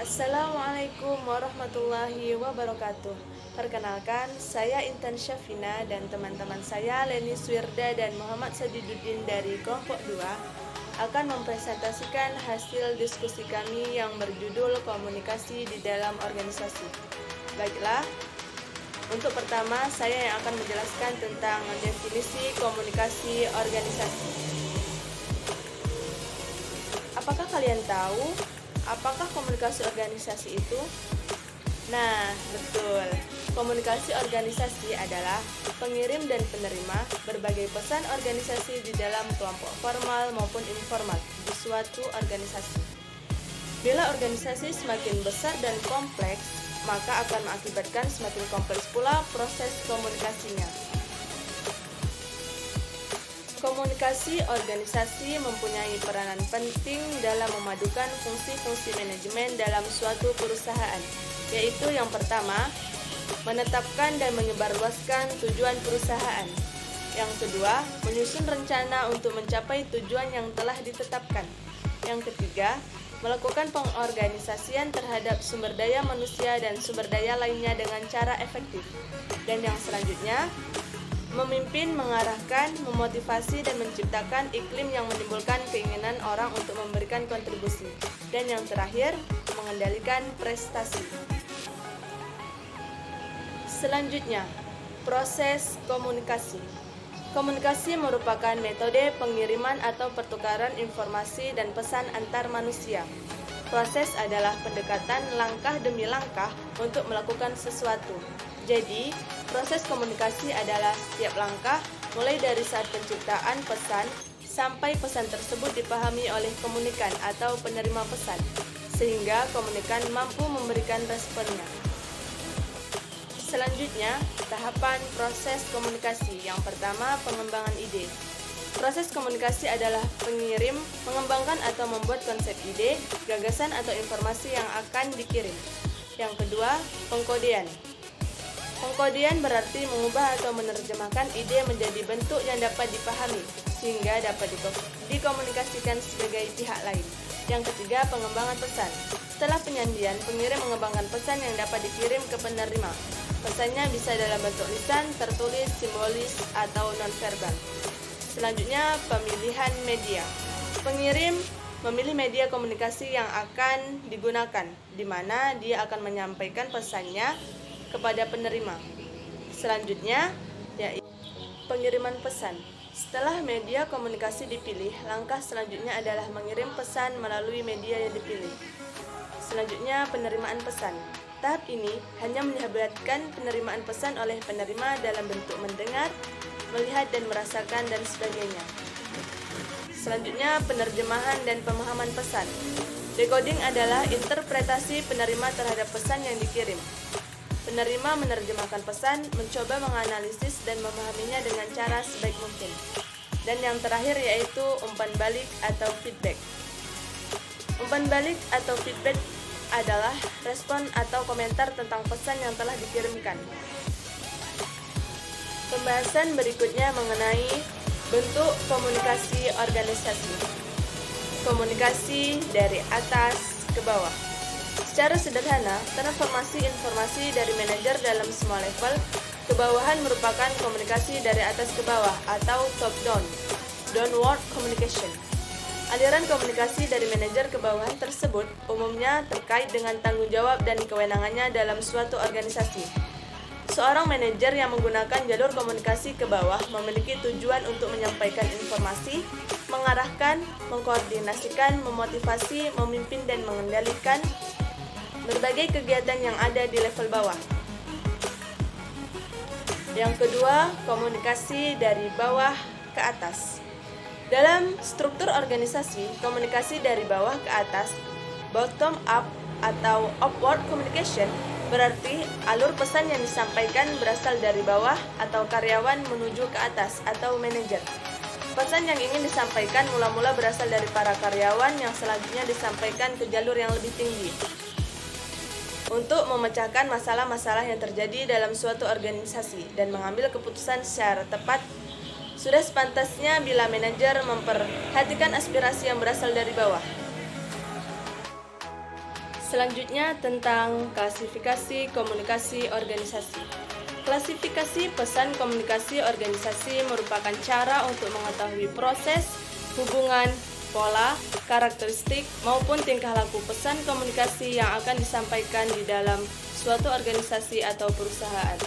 Assalamualaikum warahmatullahi wabarakatuh. Perkenalkan, saya Intan Syafina dan teman-teman saya Leni Swirda dan Muhammad Sadiduddin dari kelompok 2 akan mempresentasikan hasil diskusi kami yang berjudul komunikasi di dalam organisasi. Baiklah, untuk pertama saya yang akan menjelaskan tentang definisi komunikasi organisasi. Apakah kalian tahu apakah komunikasi organisasi itu? Nah, betul. Komunikasi organisasi adalah pengirim dan penerima berbagai pesan organisasi di dalam kelompok formal maupun informal di suatu organisasi. Bila organisasi semakin besar dan kompleks, maka akan mengakibatkan semakin kompleks pula proses komunikasinya. Komunikasi organisasi mempunyai peranan penting dalam memadukan fungsi-fungsi manajemen dalam suatu perusahaan, yaitu yang pertama, menetapkan dan menyebarluaskan tujuan perusahaan. Yang kedua, menyusun rencana untuk mencapai tujuan yang telah ditetapkan. Yang ketiga, melakukan pengorganisasian terhadap sumber daya manusia dan sumber daya lainnya dengan cara efektif. Dan yang selanjutnya, memimpin, mengarahkan, memotivasi, dan menciptakan iklim yang menimbulkan keinginan orang untuk memberikan kontribusi. Dan yang terakhir, mengendalikan prestasi. Selanjutnya, proses komunikasi. Komunikasi merupakan metode pengiriman atau pertukaran informasi dan pesan antar manusia. Proses adalah pendekatan langkah demi langkah untuk melakukan sesuatu. Jadi, proses komunikasi adalah setiap langkah mulai dari saat penciptaan pesan sampai pesan tersebut dipahami oleh komunikan atau penerima pesan, sehingga komunikan mampu memberikan responnya. Selanjutnya, tahapan proses komunikasi. Yang pertama, pengembangan ide. Proses komunikasi adalah pengirim mengembangkan atau membuat konsep ide, gagasan atau informasi yang akan dikirim. Yang kedua, pengkodean. Pengkodean berarti mengubah atau menerjemahkan ide menjadi bentuk yang dapat dipahami, sehingga dapat dikomunikasikan sebagai pihak lain. Yang ketiga, pengembangan pesan. Setelah penyandian, pengirim mengembangkan pesan yang dapat dikirim ke penerima. Pesannya bisa dalam bentuk lisan, tertulis, simbolis, atau nonverbal. Selanjutnya, pemilihan media. Pengirim memilih media komunikasi yang akan digunakan, di mana dia akan menyampaikan pesannya kepada penerima. Selanjutnya, yaitu pengiriman pesan. Setelah media komunikasi dipilih, langkah selanjutnya adalah mengirim pesan melalui media yang dipilih. Selanjutnya, penerimaan pesan. Tahap ini hanya melibatkan penerimaan pesan oleh penerima dalam bentuk mendengar, melihat dan merasakan dan sebagainya. Selanjutnya, penerjemahan dan pemahaman pesan. Decoding adalah interpretasi penerima terhadap pesan yang dikirim. Penerima menerjemahkan pesan, mencoba menganalisis dan memahaminya dengan cara sebaik mungkin. Dan yang terakhir yaitu umpan balik atau feedback. Umpan balik atau feedback adalah respon atau komentar tentang pesan yang telah dikirimkan. Pembahasan berikutnya mengenai bentuk komunikasi organisasi. Komunikasi dari atas ke bawah. Secara sederhana, transformasi informasi dari manajer dalam semua level ke bawahan merupakan komunikasi dari atas ke bawah atau top-down, downward communication. Aliran komunikasi dari manajer ke bawahan tersebut umumnya terkait dengan tanggung jawab dan kewenangannya dalam suatu organisasi. Seorang manajer yang menggunakan jalur komunikasi ke bawah memiliki tujuan untuk menyampaikan informasi, mengarahkan, mengkoordinasikan, memotivasi, memimpin, dan mengendalikan berbagai kegiatan yang ada di level bawah. Yang kedua, komunikasi dari bawah ke atas. Dalam struktur organisasi, komunikasi dari bawah ke atas, bottom up atau upward communication, berarti alur pesan yang disampaikan berasal dari bawah atau karyawan menuju ke atas atau manajer. Pesan yang ingin disampaikan mula-mula berasal dari para karyawan yang selanjutnya disampaikan ke jalur yang lebih tinggi untuk memecahkan masalah-masalah yang terjadi dalam suatu organisasi dan mengambil keputusan secara tepat. Sudah sepantasnya bila manajer memperhatikan aspirasi yang berasal dari bawah. Selanjutnya tentang klasifikasi komunikasi organisasi. Klasifikasi pesan komunikasi organisasi merupakan cara untuk mengetahui proses, hubungan, pola, karakteristik, maupun tingkah laku pesan komunikasi yang akan disampaikan di dalam suatu organisasi atau perusahaan.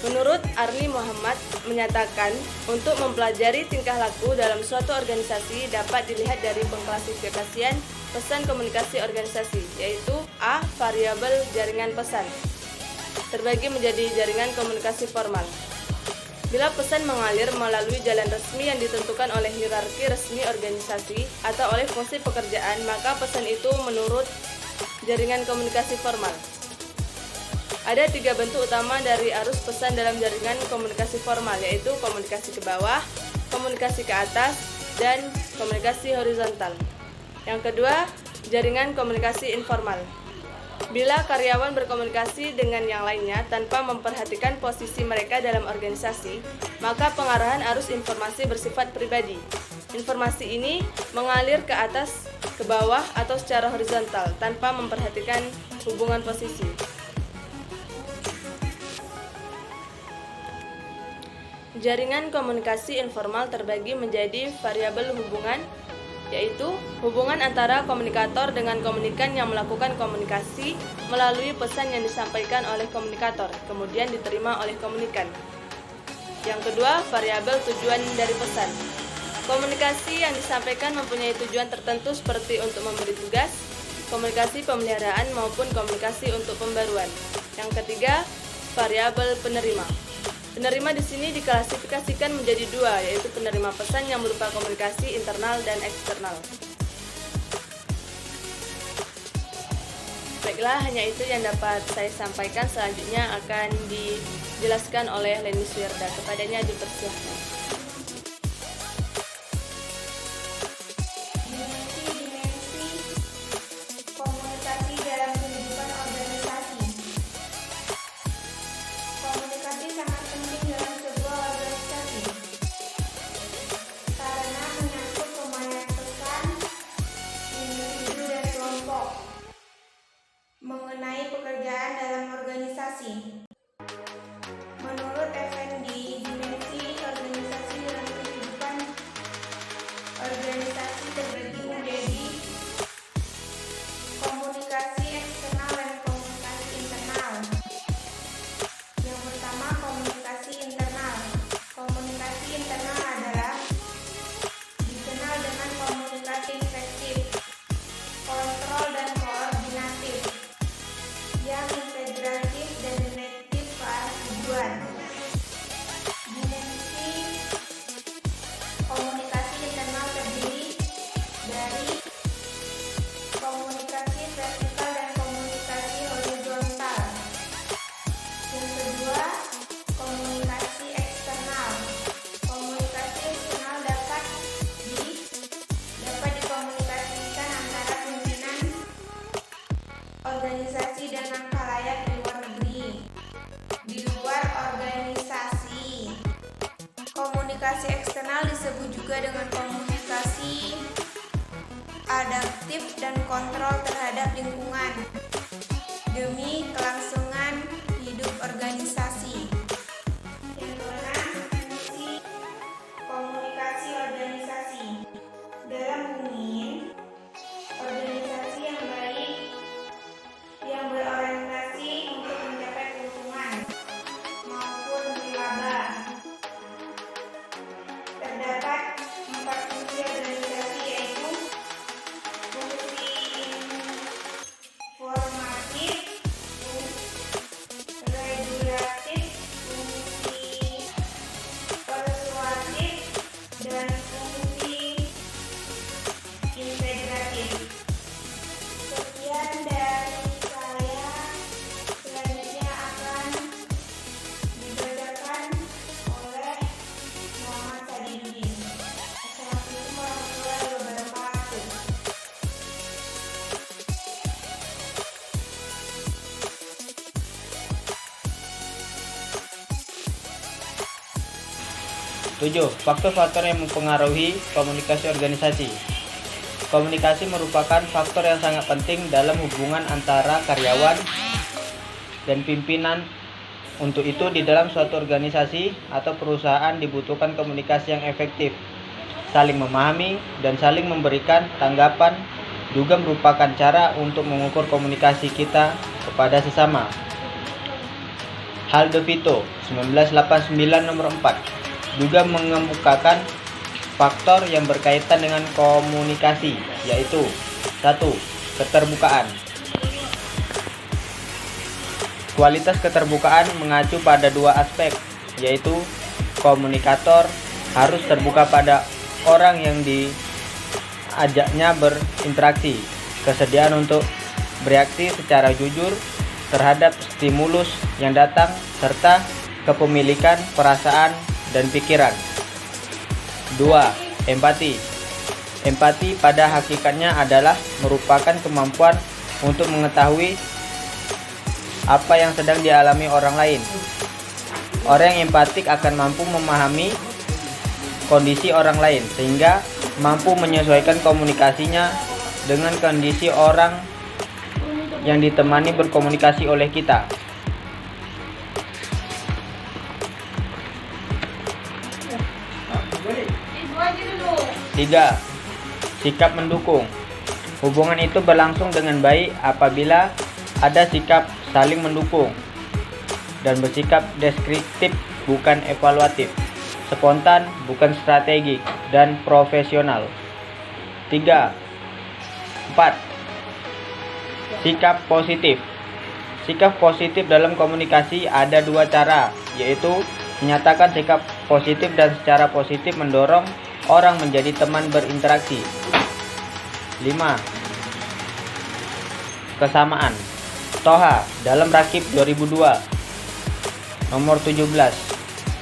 Menurut Arni Muhammad menyatakan, untuk mempelajari tingkah laku dalam suatu organisasi dapat dilihat dari pengklasifikasian pesan komunikasi organisasi, yaitu A. Variabel jaringan pesan, terbagi menjadi jaringan komunikasi formal. Bila pesan mengalir melalui jalan resmi yang ditentukan oleh hierarki resmi organisasi atau oleh fungsi pekerjaan, maka pesan itu menurut jaringan komunikasi formal. Ada 3 bentuk utama dari arus pesan dalam jaringan komunikasi formal, yaitu komunikasi ke bawah, komunikasi ke atas, dan komunikasi horizontal. Yang kedua, jaringan komunikasi informal. Bila karyawan berkomunikasi dengan yang lainnya tanpa memperhatikan posisi mereka dalam organisasi, maka pengarahan arus informasi bersifat pribadi. Informasi ini mengalir ke atas, ke bawah, atau secara horizontal tanpa memperhatikan hubungan posisi. Jaringan komunikasi informal terbagi menjadi variabel hubungan, yaitu hubungan antara komunikator dengan komunikan yang melakukan komunikasi melalui pesan yang disampaikan oleh komunikator, kemudian diterima oleh komunikan. Yang kedua, variabel tujuan dari pesan. Komunikasi yang disampaikan mempunyai tujuan tertentu seperti untuk memberi tugas, komunikasi pemeliharaan maupun komunikasi untuk pembaruan. Yang ketiga, variabel penerima. Penerima di sini diklasifikasikan menjadi 2, yaitu penerima pesan yang berupa komunikasi internal dan eksternal. Baiklah, hanya itu yang dapat saya sampaikan. Selanjutnya akan dijelaskan oleh Leni Suyarda. Kepadanya dipersilahkan. Komunikasi dalam kehidupan organisasi. Komunikasi sangat penting dalam sebuah organisasi karena menyangkut pemahaman pesan individu dan kelompok mengenai pekerjaan dalam organisasi. Menurut Effendi, dimensi organisasi dalam kehidupan organisasi terbagi menjadi komunikasi eksternal dan komunikasi internal. Yang pertama, komunikasi internal. Komunikasi internal adalah dikenal dengan komunikasi efektif, kontrol dan koordinatif, yang integratif dan direktif ke arah tujuan. Dimensi komunikasi internal terdiri dari komunikasi vertikal dan komunikasi horizontal. Yang kedua, komunikasi eksternal. Komunikasi eksternal dapat dikomunikasikan antara pimpinan organisasi dengan khalayak di luar negeri, di luar organisasi. Komunikasi eksternal disebut juga dengan komunikasi adaptif dan kontrol terhadap lingkungan demi kelangsungan hidup organisasi. Yang keenam, fungsi komunikasi organisasi. Dalam hubungan organisasi yang baik yang berorientasi untuk mencapai keuntungan maupun nilaba, terdapat 4 fungsi organisasi, yaitu fungsi informatif, regulatif, fungsi persuasif, dan fungsi integratif. Sekian dari saya. Selanjutnya akan dibacakan oleh Muhammad Sadidudin. Assalamualaikum warahmatullahi wabarakatuh. Tujuh, faktor-faktor yang mempengaruhi komunikasi organisasi. Komunikasi merupakan faktor yang sangat penting dalam hubungan antara karyawan dan pimpinan. Untuk itu, di dalam suatu organisasi atau perusahaan dibutuhkan komunikasi yang efektif, saling memahami, dan saling memberikan tanggapan juga merupakan cara untuk mengukur komunikasi kita kepada sesama. Hal De Vito 1989 nomor 4 juga mengemukakan faktor yang berkaitan dengan komunikasi, yaitu 1. Keterbukaan. Kualitas keterbukaan mengacu pada dua aspek, yaitu komunikator harus terbuka pada orang yang diajaknya berinteraksi, kesediaan untuk bereaksi secara jujur terhadap stimulus yang datang, serta kepemilikan perasaan dan pikiran. 2. Empati. Empati pada hakikatnya adalah merupakan kemampuan untuk mengetahui apa yang sedang dialami orang lain. Orang yang empatik akan mampu memahami kondisi orang lain, sehingga mampu menyesuaikan komunikasinya dengan kondisi orang yang ditemani berkomunikasi oleh kita. 3. Sikap mendukung. Hubungan itu berlangsung dengan baik apabila ada sikap saling mendukung dan bersikap deskriptif bukan evaluatif, spontan bukan strategik, dan profesional. 4. Sikap positif. Sikap positif dalam komunikasi ada dua cara, yaitu menyatakan sikap positif dan secara positif mendorong orang menjadi teman berinteraksi. 5. Kesamaan. Toha dalam Rakib 2002 nomor 17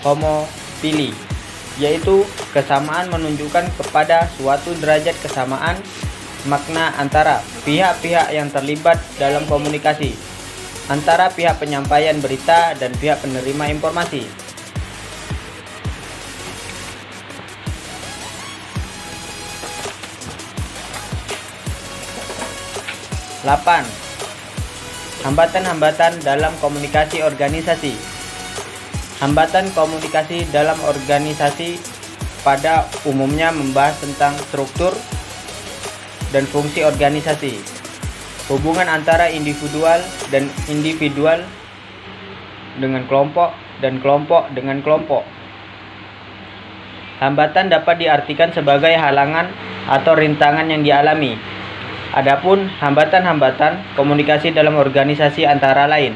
homofili, yaitu kesamaan menunjukkan kepada suatu derajat kesamaan makna antara pihak-pihak yang terlibat dalam komunikasi, antara pihak penyampaian berita dan pihak penerima informasi. 8. Hambatan-hambatan dalam komunikasi organisasi. Hambatan komunikasi dalam organisasi pada umumnya membahas tentang struktur dan fungsi organisasi, hubungan antara individual dan individual dengan kelompok dan kelompok dengan kelompok. Hambatan dapat diartikan sebagai halangan atau rintangan yang dialami. Adapun hambatan-hambatan komunikasi dalam organisasi antara lain: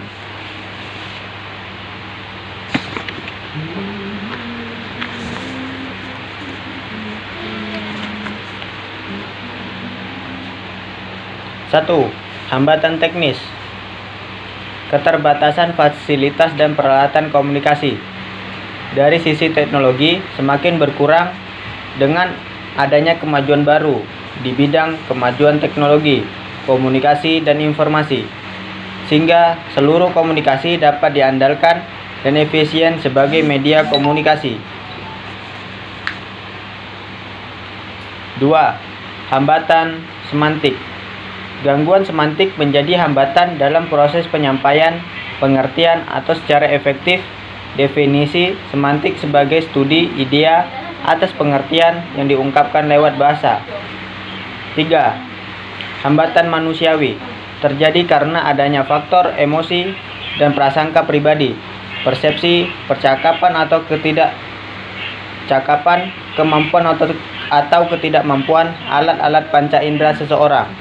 Satu, hambatan teknis. Keterbatasan fasilitas dan peralatan komunikasi. Dari sisi teknologi semakin berkurang dengan adanya kemajuan baru di bidang kemajuan teknologi, komunikasi, dan informasi, sehingga seluruh komunikasi dapat diandalkan dan efisien sebagai media komunikasi. 2. Hambatan semantik. Gangguan semantik menjadi hambatan dalam proses penyampaian, pengertian, atau secara efektif. Definisi semantik sebagai studi idea atas pengertian yang diungkapkan lewat bahasa. 3. Hambatan manusiawi terjadi karena adanya faktor emosi dan prasangka pribadi, persepsi, percakapan atau ketidakcakapan, kemampuan atau ketidakmampuan alat-alat panca indera seseorang.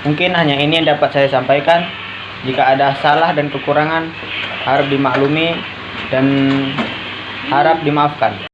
Mungkin hanya ini yang dapat saya sampaikan. Jika ada salah dan kekurangan, harap dimaklumi dan harap dimaafkan.